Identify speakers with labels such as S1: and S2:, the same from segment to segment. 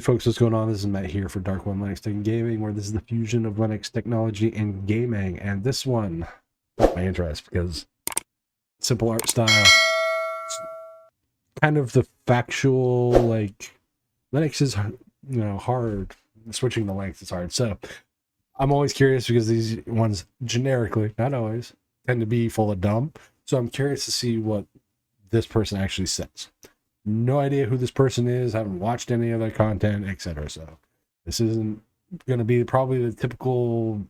S1: folks, what's going on? This is Matt here for Dark One Linux Tech and Gaming, where this is the fusion of Linux technology and gaming. And this one got my interest because simple art style, it's kind of the factual, like, Linux is, hard. Switching the length is hard. So I'm always curious because these ones generically, not always, tend to be full of dumb. So I'm curious to see what this person actually says. No idea who this person is, haven't watched any of their content, etc. So this isn't going to be probably the typical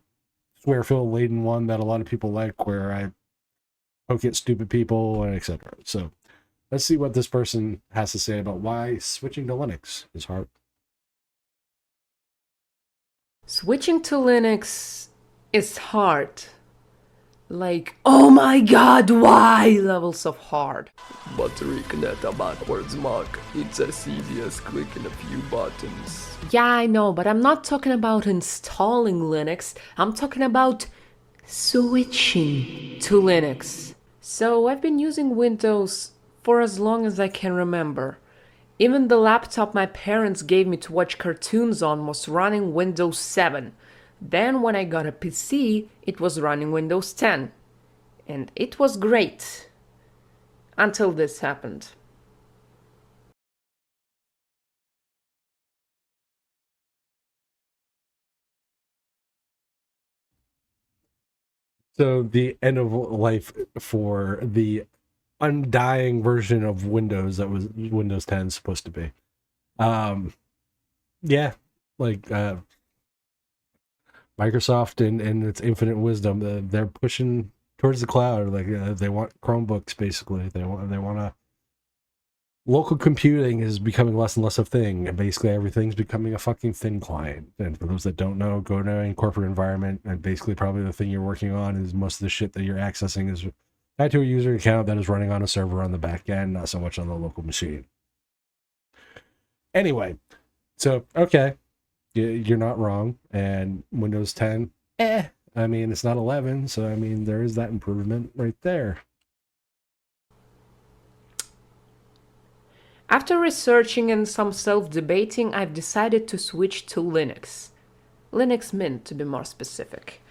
S1: swear-filled laden one that a lot of people like, where I poke at stupid people and etc. So let's see what this person has to say about why switching to Linux is hard.
S2: Switching to Linux is hard. Like, oh my god, why levels of hard.
S3: But reconnect backwards mark, it's as easy as clicking a few buttons.
S2: Yeah, I know, but I'm not talking about installing Linux, I'm talking about switching to Linux. So I've been using Windows for as long as I can remember. Even the laptop my parents gave me to watch cartoons on was running Windows 7. Then when I got a PC, it was running Windows 10. And it was great. Until this happened.
S1: So the end of life for the undying version of Windows that was Windows 10 supposed to be. Yeah, like Microsoft and its infinite wisdom, they're pushing towards the cloud. Like they want Chromebooks, basically. They want to. Local computing is becoming less and less a thing, and basically everything's becoming a fucking thin client. And for those that don't know, go to any corporate environment, and basically probably the thing you're working on is most of the shit that you're accessing is tied to a user account that is running on a server on the back end, not so much on the local machine. Anyway, so okay. You're not wrong. And Windows 10, I mean, it's not 11, so I mean, there is that improvement right there.
S2: After researching and some self-debating, I've decided to switch to Linux. Linux Mint, to be more specific.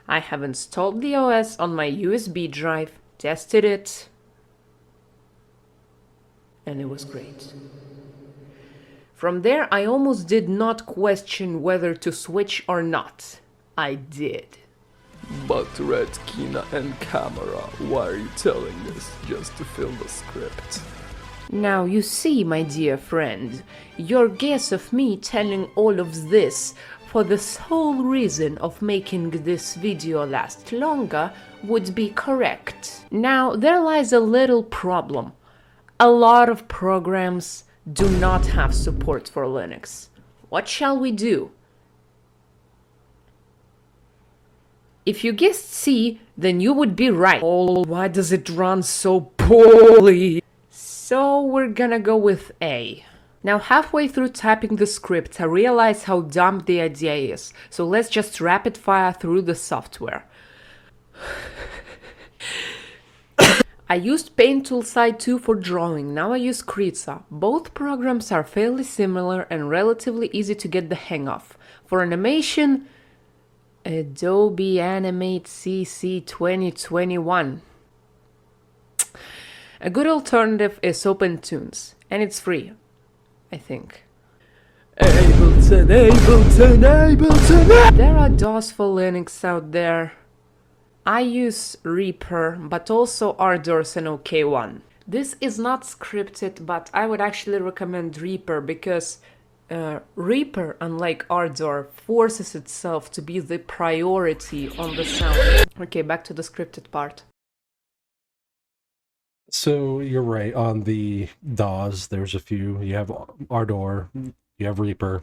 S2: I have installed the OS on my USB drive, tested it, and it was great. From there, I almost did not question whether to switch or not. I did.
S3: But Red Kina and Camera, why are you telling this just to fill the script?
S2: Now you see, my dear friend, your guess of me telling all of this for the sole reason of making this video last longer would be correct. Now, there lies a little problem. A lot of programs do not have support for Linux. What shall we do? If you guessed C, then you would be right. Oh, why does it run so poorly? So we're gonna go with A. Now, halfway through typing the script, I realized how dumb the idea is. So let's just rapid fire through the software. I used Paint Tool Site 2 for drawing, now I use Kritza. Both programs are fairly similar and relatively easy to get the hang of. For animation, Adobe Animate CC 2021. A good alternative is OpenTunes, and it's free, I think.
S3: Ableton.
S2: There are DAWs for Linux out there. I use Reaper, but also Ardors and OK1. This is not scripted, but I would actually recommend Reaper because Reaper, unlike Ardor, forces itself to be the priority on the sound. Okay, back to the scripted part.
S1: So you're right, on the DAWs, there's a few. You have Ardor, you have Reaper,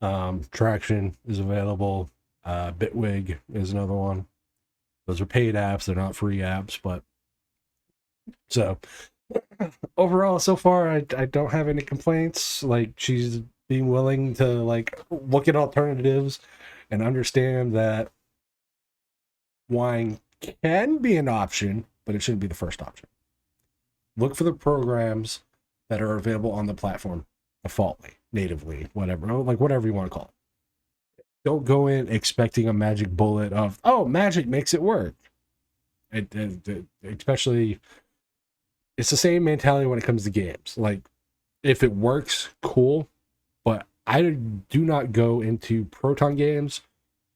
S1: Traction is available, Bitwig is another one. Those are paid apps, they're not free apps, but so overall, so far, I don't have any complaints. Like, she's being willing to, like, look at alternatives and understand that wine can be an option, but it shouldn't be the first option. Look for the programs that are available on the platform defaultly. natively, whatever, like whatever you want to call it. Don't go in expecting a magic bullet of, oh, magic makes it work. Especially, it's the same mentality when it comes to games. Like, if it works, cool, but I do not go into Proton games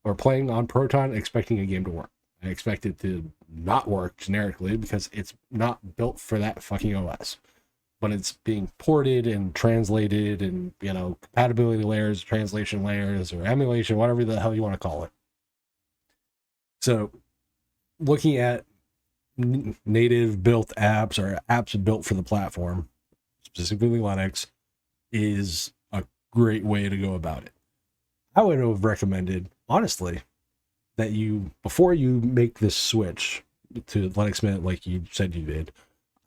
S1: or playing on Proton expecting a game to work. I expect it to not work generically because it's not built for that fucking OS. But it's being ported and translated and, you know, compatibility layers, translation layers, or emulation, whatever the hell you want to call it. So looking at native built apps or apps built for the platform, specifically Linux, is a great way to go about it. I would have recommended, honestly, that you, before you make this switch to Linux Mint like you said you did,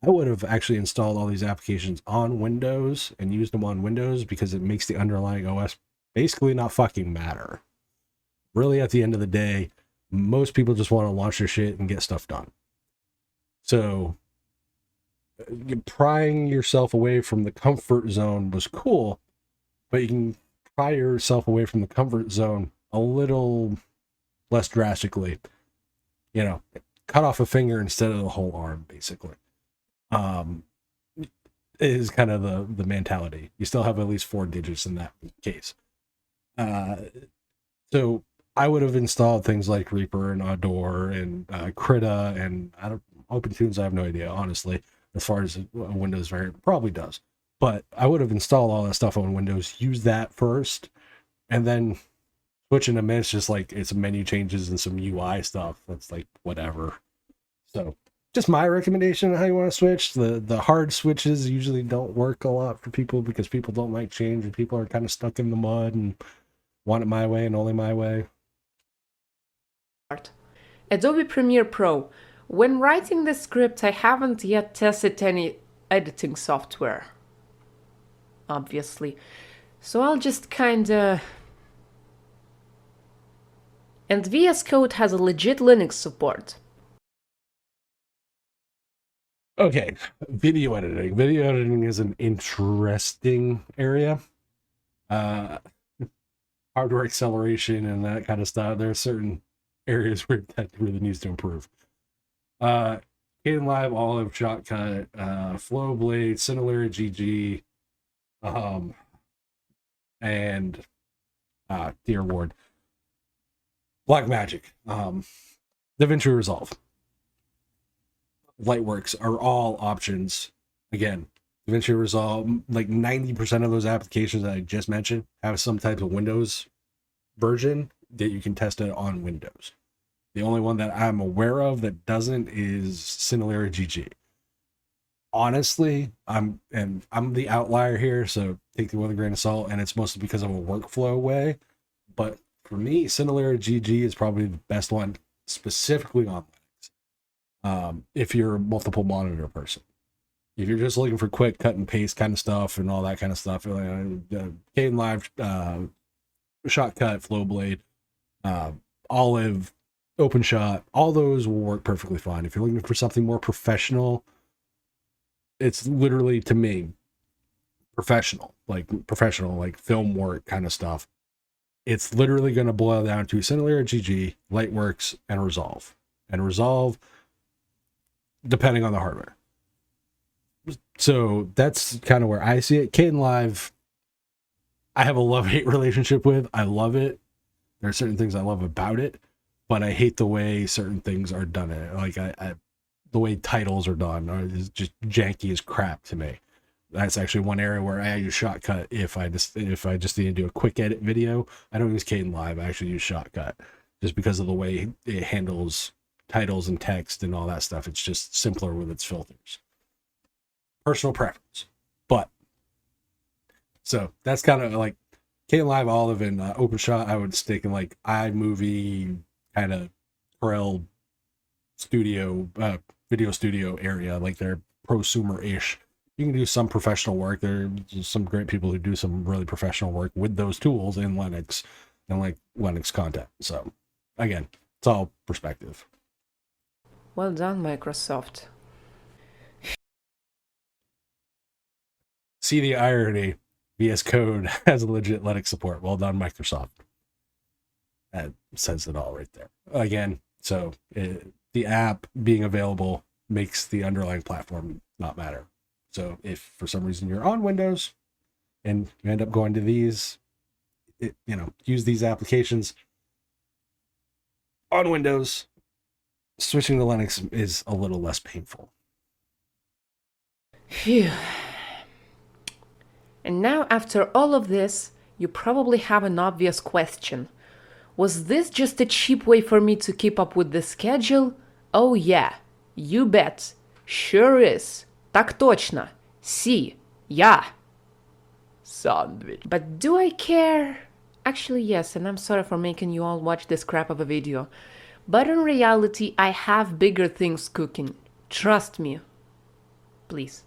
S1: I would have actually installed all these applications on Windows and used them on Windows, because it makes the underlying OS basically not fucking matter. Really, at the end of the day, most people just want to launch their shit and get stuff done. So prying yourself away from the comfort zone was cool, but you can pry yourself away from the comfort zone a little less drastically. You know, cut off a finger instead of the whole arm, basically. Is kind of the mentality. You still have at least 4 digits in that case. So I would have installed things like Reaper and Adore and Krita and OpenTunes. I have no idea, honestly, as far as a Windows variant. Probably does. But I would have installed all that stuff on Windows, use that first, and then switching to Mint, just like it's menu changes and some UI stuff. That's like whatever. So just my recommendation on how you want to switch. The hard switches usually don't work a lot for people because people don't like change and people are kind of stuck in the mud and want it my way and only my way.
S2: Adobe Premiere Pro. When writing the script, I haven't yet tested any editing software, obviously. So I'll just kinda... And VS Code has a legit Linux support.
S1: Okay, video editing. Video editing is an interesting area. Hardware acceleration and that kind of stuff. There are certain areas where that really needs to improve. 𝐾live, 𝐿ive, Shotcut, Flowblade, Singularity GG, and Dear Ward, Blackmagic, DaVinci Resolve, Lightworks are all options. Again, DaVinci Resolve, like 90% of those applications that I just mentioned have some type of Windows version that you can test it on Windows. The only one that I'm aware of that doesn't is Singularity GG. Honestly, I'm the outlier here, so take it with a grain of salt, and it's mostly because of a workflow way. But for me, Singularity GG is probably the best one specifically on Linux. If you're a multiple monitor person. If you're just looking for quick cut and paste kind of stuff and all that kind of stuff, 𝐾live, Shotcut, Flowblade, 𝐿ive, OpenShot, all those will work perfectly fine. If you're looking for something more professional, it's literally, to me, professional, like film work kind of stuff. It's literally going to boil down to Singularity GG, Lightworks, and Resolve. And Resolve, depending on the hardware. So that's kind of where I see it. 𝐾live, I have a love-hate relationship with. I love it. There are certain things I love about it, but I hate the way certain things are done in it. Like the way titles are done is just janky as crap to me. That's actually one area where I use Shotcut. If I just need to do a quick edit video, I don't use 𝐾live. I actually use Shotcut just because of the way it handles titles and text and all that stuff. It's just simpler with its filters. Personal preference. But so that's kind of like 𝐾live, 𝐿ive, and OpenShot. I would stick in like iMovie kind of Corel studio, video studio area, like they're prosumer-ish. You can do some professional work. There are some great people who do some really professional work with those tools in Linux and like Linux content. So again, it's all perspective.
S2: Well done, Microsoft.
S1: See the irony. VS Code has a legit Linux support. Well done, Microsoft. That says it all right there. Again, so the app being available makes the underlying platform not matter. So if for some reason you're on Windows and you end up going to these, use these applications on Windows, switching to Linux is a little less painful.
S2: Phew. And now, after all of this, you probably have an obvious question. Was this just a cheap way for me to keep up with the schedule? Oh yeah, you bet. Sure is. Так точно. Si. Yeah.
S3: Sandwich.
S2: But do I care? Actually, yes, and I'm sorry for making you all watch this crap of a video. But in reality, I have bigger things cooking. Trust me. Please.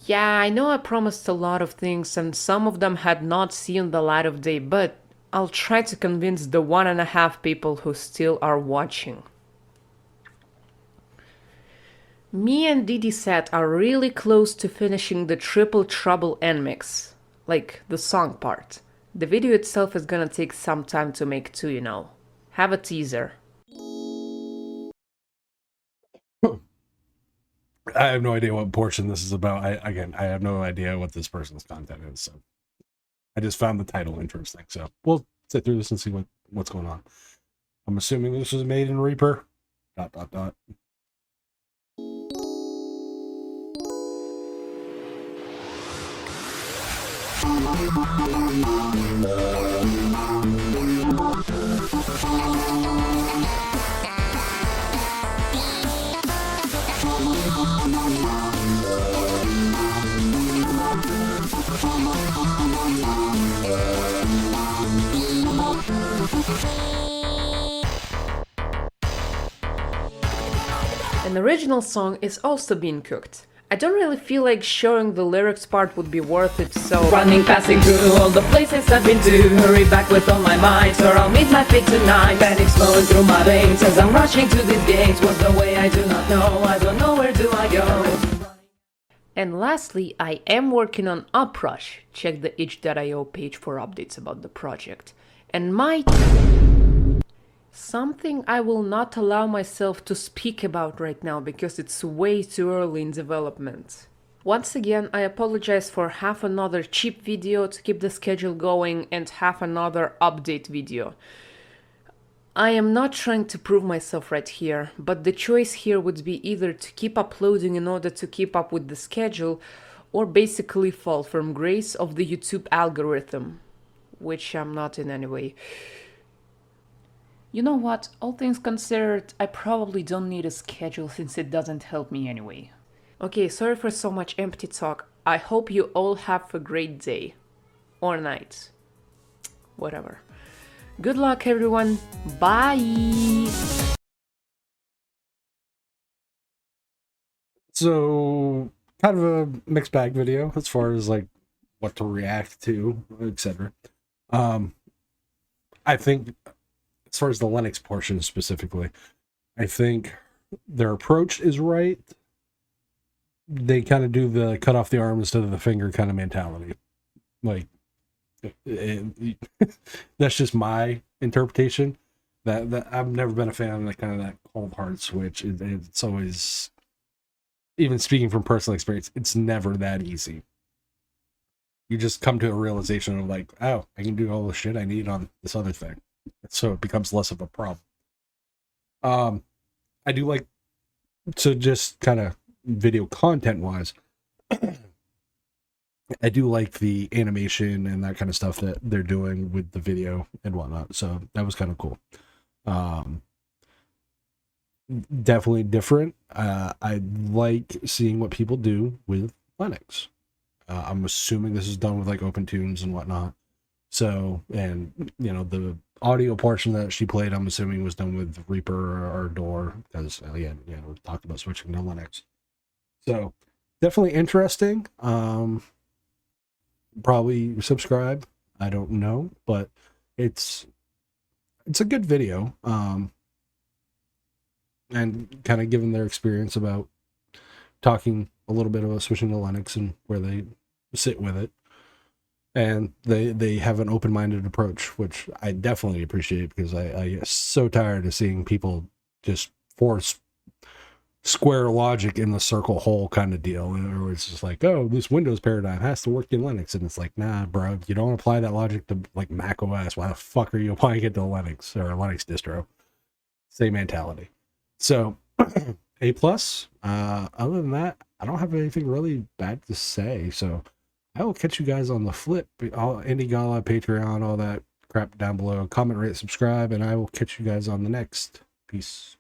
S2: Yeah, I know I promised a lot of things, and some of them had not seen the light of day, but I'll try to convince the 1.5 people who still are watching. Me and DD are really close to finishing the Triple Trouble NMix, like the song part. The video itself is gonna take some time to make too, you know. Have a teaser.
S1: I have no idea what portion this is about. I have no idea what this person's content is, so I just found the title interesting. So we'll sit through this and see what's going on. I'm assuming this was made in Reaper. ...
S2: An original song is also being cooked. I don't really feel like showing the lyrics part would be worth it, so
S4: running, passing through all the places I've been to, hurry back with all my might, or I'll meet my fate tonight. Panic's flowing through my veins as I'm rushing to these gates. What's the way? I do not know. I don't know, where do I go?
S2: And lastly, I am working on Uprush. Check the 𝐻.io page for updates about the project. And something I will not allow myself to speak about right now because it's way too early in development. Once again, I apologize for half another cheap video to keep the schedule going and half another update video. I am not trying to prove myself right here, but the choice here would be either to keep uploading in order to keep up with the schedule, or basically fall from grace of the YouTube algorithm, which I'm not in any way. You know what, all things considered, I probably don't need a schedule since it doesn't help me anyway. Okay, sorry for so much empty talk. I hope you all have a great day. Or night. Whatever. Good luck, everyone. Bye!
S1: So, kind of a mixed bag video as far as like what to react to, etc. I think, as far as the Linux portion specifically, I think their approach is right. They kind of do the cut off the arm instead of the finger kind of mentality. Like, that's just my interpretation. That I've never been a fan of that cold hard switch. It's always, even speaking from personal experience, it's never that easy. You just come to a realization of like, oh, I can do all the shit I need on this other thing. So it becomes less of a problem. I do like to just kind of video content wise, I do like the animation and that kind of stuff that they're doing with the video and whatnot. So that was kind of cool. Definitely different. I like seeing what people do with Linux. I'm assuming this is done with like OpenTunes and whatnot. So, and you know, the audio portion that she played, I'm assuming was done with Reaper or Door, because again, we talked about switching to Linux. So definitely interesting. Probably subscribe. I don't know, but it's a good video. And kind of giving their experience about talking a little bit about switching to Linux and where they sit with it. And they have an open-minded approach, which I definitely appreciate, because I get so tired of seeing people just force square logic in the circle hole kind of deal, or it's just like, oh, this Windows paradigm has to work in Linux, and it's like, nah, bro, you don't apply that logic to like Mac OS. Why the fuck are you applying it to Linux or a Linux distro? Same mentality. So A plus. Other than that, I don't have anything really bad to say. So I will catch you guys on the flip. All Indie Gala, Patreon, all that crap down below. Comment, rate, subscribe, and I will catch you guys on the next. Peace.